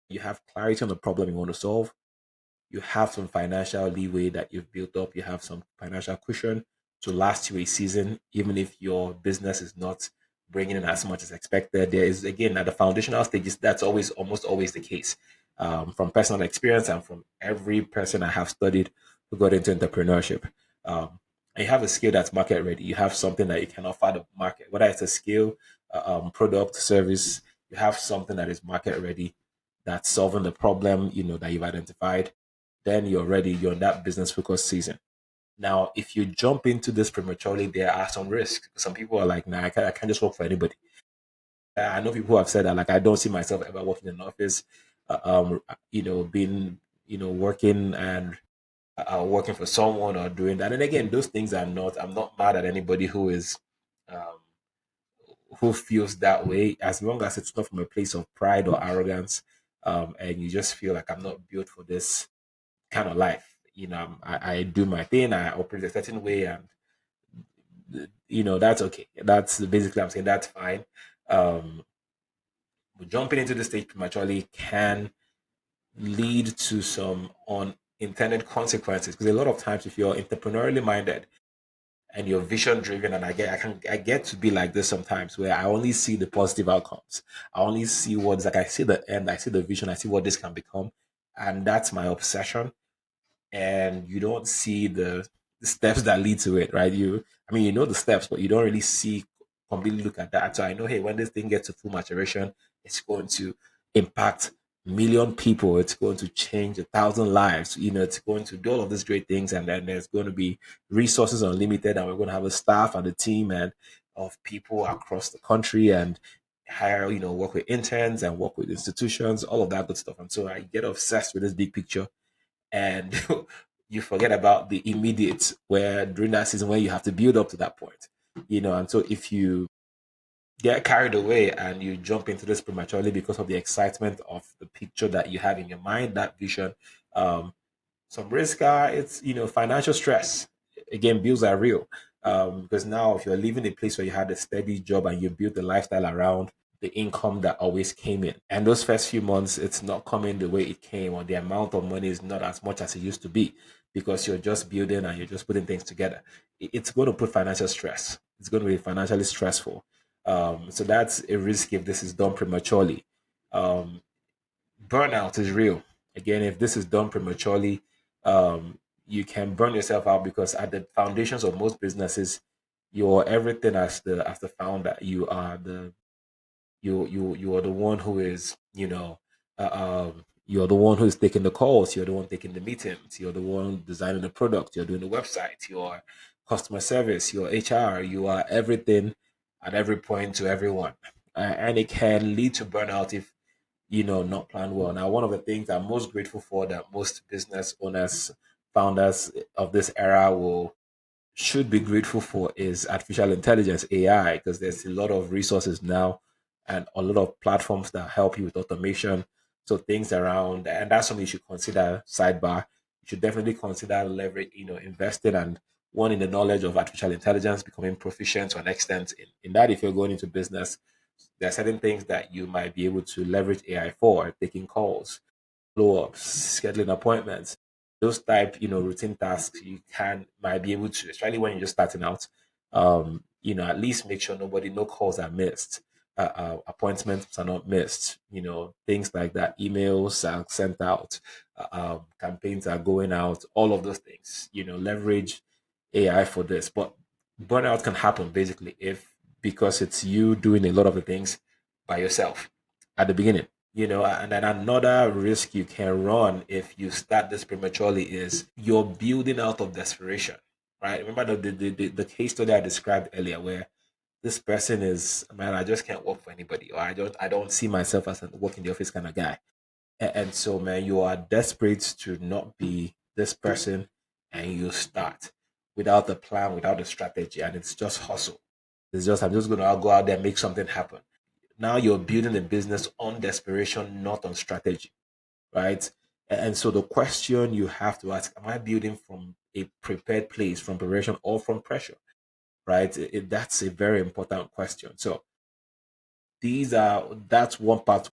You have clarity on the problem you want to solve. You have some financial leeway that you've built up. You have some financial cushion to last you a season, even if your business is not bringing in as much as expected. There is, again, at the foundational stages, that's always almost always the case. From personal experience and from every person I have studied who got into entrepreneurship. And you have a skill that's market ready. You have something that you can offer the market, whether it's a skill, product, service. You have something that is market ready, that's solving the problem that you've identified. Then you're ready. You're in that business focused season. Now, if you jump into this prematurely, there are some risks. Some people are like, "Nah, I can't just work for anybody." I know people who have said that, like, I don't see myself ever working in an office, being, working and working for someone or doing that. And again, those things are not. I'm not mad at anybody um, who feels that way, as long as it's not from a place of pride or arrogance, and you just feel like I'm not built for this kind of life. I do my thing, I operate a certain way, and that's okay. That's basically, I'm saying that's fine. Um, but jumping into the stage prematurely can lead to some unintended consequences, because a lot of times, if you're entrepreneurially minded and you're vision driven, and I get to be like this sometimes, where I only see the positive outcomes. I only see what's like, I see the end, I see the vision, I see what this can become, and that's my obsession. And you don't see the steps that lead to it, right? I mean, you know the steps, but you don't really see completely look at that. So I know, hey, when this thing gets to full maturation, it's going to impact million people. It's going to change 1,000 lives. It's going to do all of these great things, and then there's going to be resources unlimited, and we're going to have a staff and a team and of people across the country and hire, work with interns and work with institutions, all of that good stuff. And so I get obsessed with this big picture, and you forget about the immediate, where during that season where you have to build up to that point. And so if you get carried away and you jump into this prematurely because of the excitement of the picture that you have in your mind, that vision, um, some risk are, it's financial stress. Again, bills are real, because now if you're leaving a place where you had a steady job and you built a lifestyle around the income that always came in, and those first few months it's not coming the way it came, or the amount of money is not as much as it used to be, because you're just building and you're just putting things together. It's going to put financial stress. It's going to be financially stressful. So that's a risk if this is done prematurely. um, Burnout is real. Again, if this is done prematurely, you can burn yourself out, because at the foundations of most businesses, you're everything as the founder. You are the one who is, you're the one who's taking the calls, you're the one taking the meetings, you're the one designing the product, you're doing the website, your customer service, your HR, you are everything at every point to everyone. And it can lead to burnout if not planned well. Now, one of the things I'm most grateful for, that most business owners, founders of this era will should be grateful for, is artificial intelligence, AI, because there's a lot of resources now and a lot of platforms that help you with automation. So things around, and that's something you should consider. Sidebar, you should definitely consider leverage, investing and one in the knowledge of artificial intelligence, becoming proficient to an extent in that. If you're going into business, there are certain things that you might be able to leverage AI for, taking calls, follow ups, scheduling appointments, those type, routine tasks you can might be able to, especially when you're just starting out. At least make sure no calls are missed, appointments are not missed, things like that. Emails are sent out, campaigns are going out, all of those things. Leverage AI for this, but burnout can happen basically if because it's you doing a lot of the things by yourself at the beginning. And then another risk you can run if you start this prematurely is you're building out of desperation, right? Remember the case study I described earlier, where this person is, man, I just can't work for anybody, or I don't see myself as a work in the office kind of guy. And so, man, you are desperate to not be this person, and you start without a plan, without a strategy, and it's just hustle. It's just, I'm just going to go out there and make something happen. Now you're building a business on desperation, not on strategy, right? And so the question you have to ask: am I building from a prepared place, from preparation, or from pressure? Right? That's a very important question. So that's one part